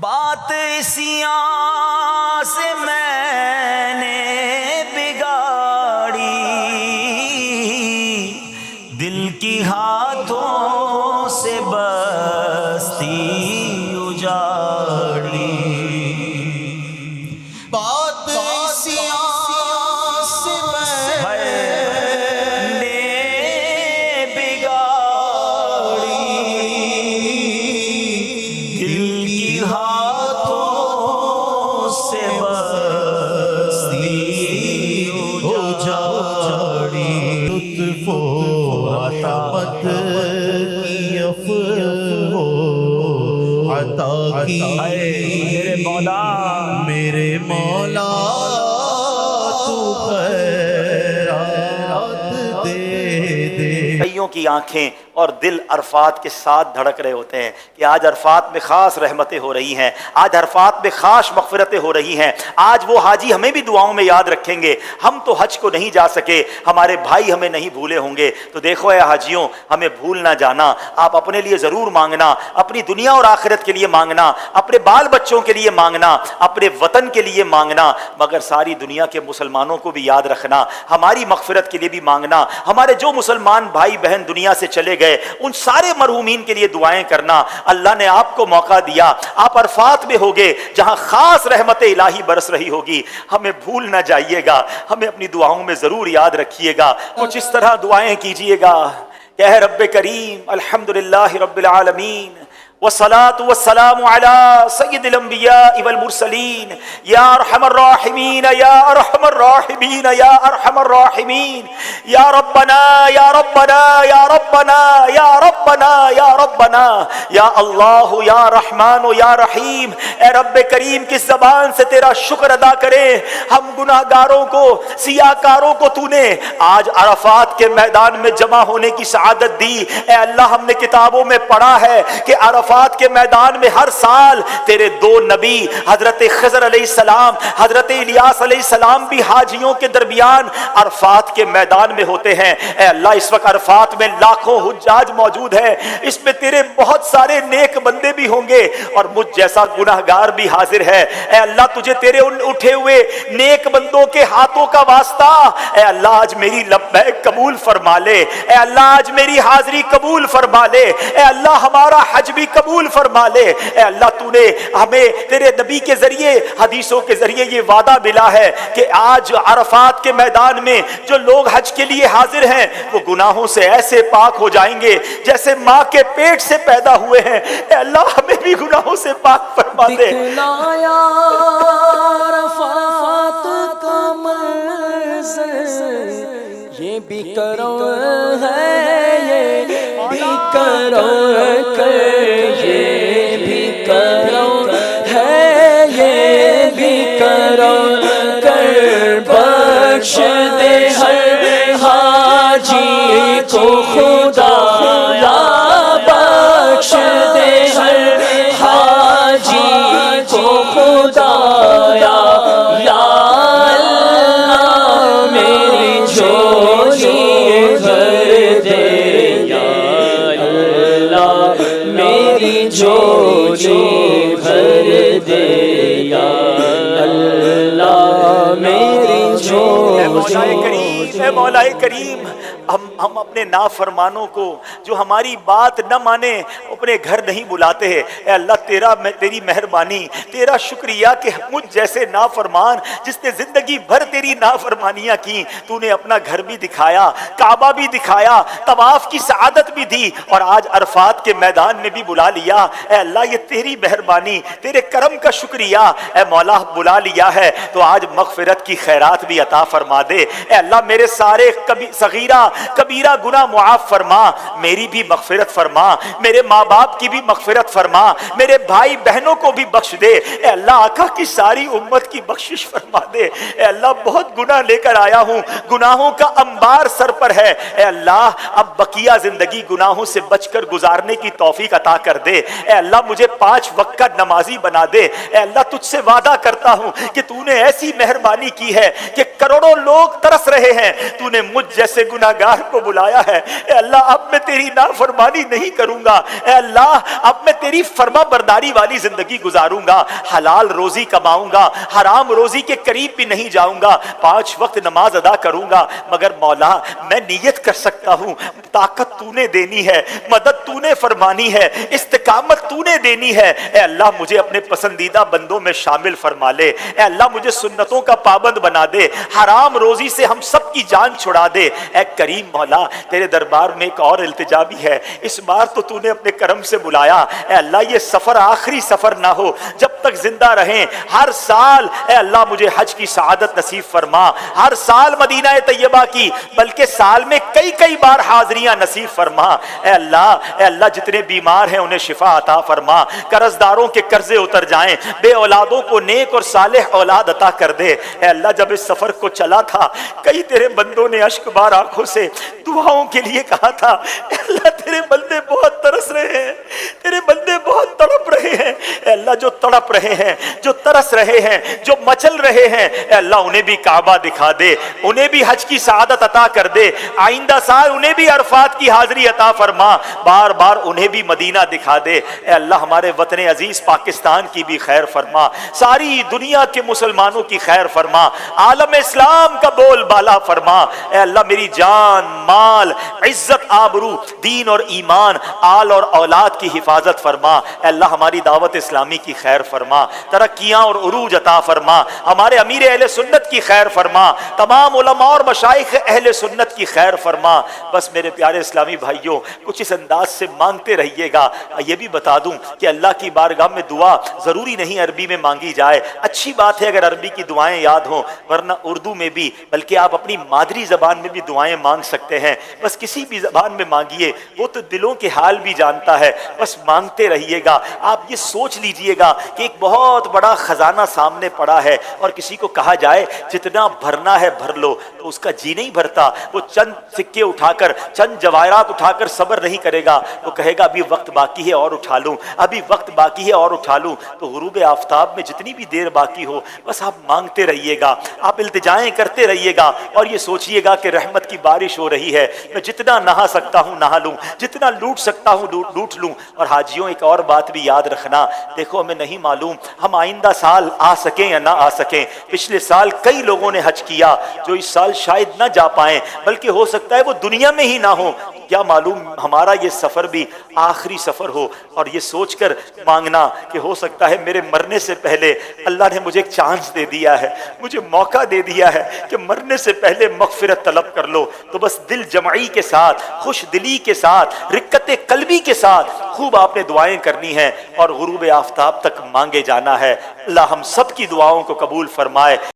بات اسیاں سے میں نے بگاڑی، دل کی ہاتھوں سے بستی اجاڑی۔ بات اسیاں سے میں نے بگاڑی، دل کی ہاتھوں سے بستی اجاڑی۔ لطف و رحمت کی افو عطا کی میرے مولا، میرے مولا تو خیرات دے دے۔ کئیوں کی آنکھیں اور دل عرفات کے ساتھ دھڑک رہے ہوتے ہیں کہ آج عرفات میں خاص رحمتیں ہو رہی ہیں، آج عرفات میں خاص مغفرتیں ہو رہی ہیں، آج وہ حاجی ہمیں بھی دعاؤں میں یاد رکھیں گے۔ ہم تو حج کو نہیں جا سکے، ہمارے بھائی ہمیں نہیں بھولے ہوں گے، تو دیکھو اے حاجیوں، ہمیں بھول نہ جانا، آپ اپنے لیے ضرور مانگنا، اپنی دنیا اور آخرت کے لیے مانگنا، اپنے بال بچوں کے لیے مانگنا، اپنے وطن کے لیے مانگنا، مگر ساری دنیا کے مسلمانوں کو بھی یاد رکھنا، ہماری مغفرت کے لیے بھی مانگنا، ہمارے جو مسلمان بھائی بہن دنیا سے چلے گئے ان سارے مرحومین کے لیے دعائیں کرنا۔ اللہ نے آپ کو موقع دیا، آپ عرفات میں ہوگے جہاں خاص رحمت الہی برس رہی ہوگی، ہمیں بھول نہ جائیے گا، ہمیں اپنی دعاؤں میں ضرور یاد رکھیے گا، کچھ اس طرح دعائیں کیجئے گا کہ اے رب کریم الحمدللہ رب العالمین والصلاة والسلام على سید الانبیاء والمرسلین یا ارحم الراحمین یا ارحم الراحمین یا ارحم الراحمین یا ربنا یا ربنا یا ربنا یا ربنا یا ربنا یا اللہ یا رحمان یا رحیم۔ اے رب کریم کس زبان سے تیرا شکر ادا کریں، ہم گناہ گاروں کو، سیاہ کاروں کو تو نے آج عرفات کے میدان میں جمع ہونے کی سعادت دی۔ اے اللہ ہم نے کتابوں میں پڑھا ہے کہ عرفات کے میدان میں ہر سال تیرے دو نبی حضرت خضر علیہ السلام، حضرت الیاس علیہ السلام بھی حاجیوں کے درمیان عرفات کے میدان میں ہوتے ہیں۔ اے اللہ اس وقت عرفات میں لاکھوں حجاج موجود ہیں، اس میں تیرے بہت سارے نیک بندے بھی ہوں گے اور مجھ جیسا گناہگار بھی حاضر ہے۔ اے اللہ تجھے تیرے ان اٹھے ہوئے نیک بندوں کے ہاتھوں کا واسطہ، اے اللہ آج میری لبیک قبول فرما لے، اے اللہ آج میری حاضری قبول فرما لے، اے اللہ ہمارا حج بھی قبول فرما لے۔ اے اللہ تو نے ہمیں تیرے نبی کے ذریعے، حدیثوں کے ذریعے یہ وعدہ ملا ہے کہ آج عرفات کے میدان میں جو لوگ حج کے لیے حاضر ہیں وہ گناہوں سے ایسے پاک ہو جائیں گے جیسے ماں کے پیٹ سے پیدا ہوئے ہیں۔ اے اللہ ہمیں بھی گناہوں سے پاک فرما دے۔ دکھلایا عرفات کا منظر، یہ بھی کرو ہے، یہ بھی کرو کر، یہ بھی کرو ہے، یہ بھی کرو کر، بخش دے ہر حاجی کو خدا یا بخش دے ہر حاجی کو خدا یا اللہ میری جھولی بھر دے، یا اللہ میری جھولی بھر دے، یا اللہ میری اے مولا جھولی۔ کریم، اے مولا کریم، ہم اپنے نافرمانوں کو جو ہماری بات نہ مانے اپنے گھر نہیں بلاتے ہیں۔ اے اللہ تیری مہربانی، تیرا شکریہ کہ مجھ جیسے نافرمان جس نے زندگی بھر تیری نافرمانیاں کی، تو نے اپنا گھر بھی دکھایا، کعبہ بھی دکھایا، طواف کی سعادت بھی دی اور آج عرفات کے میدان میں بھی بلا لیا۔ اے اللہ یہ تیری مہربانی، تیرے کرم کا شکریہ۔ اے مولا بلا لیا ہے تو آج مغفرت کی خیرات بھی عطا فرما دے۔ اے اللہ میرے سارے صغیرہ کبیرہ گناہ معاف فرما، میری بھی مغفرت فرما، میرے ماں باپ کی بھی مغفرت فرما، میرے بھائی بہنوں کو بھی بخش دے۔ اے اللہ آقا کی ساری امت کی بخشش فرما دے۔ اے اللہ بہت گناہ لے کر آیا ہوں، گناہوں کا انبار سر پر ہے۔ اے اللہ اب بقیہ زندگی گناہوں سے بچ کر گزارنے کی توفیق عطا کر دے۔ اے اللہ مجھے 5 وقت کا نمازی بنا دے۔ اے اللہ تجھ سے وعدہ کرتا ہوں کہ تو نے ایسی مہربانی کی ہے کہ کروڑوں لوگ لوگ ترس رہے ہیں، تو نے مجھ جیسے گناہگار کو بلایا ہے۔ اے اللہ اب میں تیری نافرمانی نہیں کروں گا، اے اللہ اب میں تیری فرما برداری والی زندگی گزاروں گا، حلال روزی کماؤں گا، حرام روزی کے قریب بھی نہیں جاؤں گا، 5 وقت نماز ادا کروں گا۔ مگر مولا میں نیت کر سکتا ہوں، طاقت تو نے دینی ہے، مدد تو نے فرمانی ہے، استقامت تو نے دینی ہے۔ اے اللہ مجھے اپنے پسندیدہ بندوں میں شامل فرما لے، اے اللہ مجھے سنتوں کا پابند بنا دے، حرام روزی سے ہم سب کی جان چھڑا دے۔ اے کریم مولا تیرے دربار میں ایک اور التجا بھی ہے، اس بار تو نے اپنے کرم سے بلایا، اے اللہ یہ سفر آخری سفر نہ ہو، جب تک زندہ رہیں ہر سال اے اللہ مجھے حج کی سعادت نصیب فرما، ہر سال مدینہ طیبہ کی بلکہ سال میں کئی بار حاضریاں نصیب فرما۔ اے اللہ جتنے بیمار ہیں انہیں شفا عطا فرما، قرض داروں کے قرضے اتر جائیں، بے اولادوں کو نیک اور صالح اولاد عطا کر دے۔ اے اللہ جب اس سفر کو چلا تھا کئی تیرے بندوں نے اشک بار آنکھوں سے دعاؤں کے لیے کہا تھا، اے اللہ تیرے بندے بہت ترس رہے ہیں، تیرے بندے بہت تڑپ رہے ہیں۔ اے اللہ جو تڑپ رہے ہیں، جو ترس رہے ہیں، جو مچل رہے ہیں، اے اللہ انہیں بھی کعبہ دکھا دے، انہیں بھی حج کی سعادت عطا کر دے، آئندہ سال انہیں بھی عرفات کی حاضری عطا فرما، بار بار انہیں بھی مدینہ دکھا دے۔ اے اللہ ہمارے وطن عزیز پاکستان کی بھی خیر فرما، ساری دنیا کے مسلمانوں کی خیر فرما، عالم اسلام کا بول بالا فرما۔ اے اللہ میری جان، مال، عزت، آبرو، دین اور ایمان، آل اور اولاد کی حفاظت فرما۔ اے اللہ ہماری دعوت اسلامی کی خیر فرما، ترقیاں اور عروج عطا فرما، ہمارے امیر اہل سنت کی خیر فرما، تمام علماء اور مشائخ اہل سنت کی خیر فرما۔ بس میرے پیارے اسلامی بھائیوں کچھ اس انداز سے مانگتے رہیے گا۔ یہ بھی بتا دوں کہ اللہ کی بارگاہ میں دعا ضروری نہیں عربی میں مانگی جائے، اچھی بات ہے اگر عربی کی دعائیں یاد ہوں، ورنہ اردو میں بھی، بلکہ آپ اپنی مادری زبان میں بھی دعائیں مانگ سکتے ہیں۔ بس کسی بھی زبان میں مانگیے، وہ تو دلوں کے حال بھی جانتا ہے، بس مانگتے رہیے گا۔ آپ یہ سوچ لیجئے گا کہ ایک بہت بڑا خزانہ سامنے پڑا ہے اور کسی کو کہا جائے جتنا بھرنا ہے بھر لو تو اس کا جی نہیں بھرتا، وہ چند سکے اٹھا کر، چند جواہرات اٹھا کر صبر نہیں کرے گا، وہ کہے گا ابھی وقت باقی ہے اور اٹھا لوں، ابھی وقت باقی ہے اور اٹھا لوں۔ تو غروب آفتاب میں جتنی بھی دیر باقی ہو بس آپ مانگتے رہیے گا، آپ التجائیں کرتے رہیے گا اور یہ سوچئے گا کہ رحمت کی بارش ہو رہی ہے، میں جتنا نہا سکتا ہوں نہا لوں، جتنا لوٹ سکتا ہوں لوٹ لوں۔ اور حاجیوں ایک اور بات بھی یاد رکھنا، دیکھو ہمیں نہیں معلوم ہم آئندہ سال آ سکیں یا نہ آ سکیں، پچھلے سال کئی لوگوں نے حج کیا جو اس سال شاید نہ جا پائیں، بلکہ ہو سکتا ہے وہ دنیا میں ہی نہ ہو، کیا معلوم ہمارا یہ سفر بھی آخری سفر ہو۔ اور یہ سوچ کر مانگنا کہ ہو سکتا ہے میرے مرنے سے پہلے اللہ نے مجھے ایک چانس دے دیا ہے، مجھے موقع دے دیا ہے کہ مرنے سے پہلے مغفرت طلب کر لو۔ تو بس دل جمعی کے ساتھ، خوش دلی کے ساتھ، رقت قلبی کے ساتھ خوب آپ نے دعائیں کرنی ہیں اور غروب آفتاب تک مانگے جانا ہے۔ اللہ ہم سب کی دعاؤں کو قبول فرمائے۔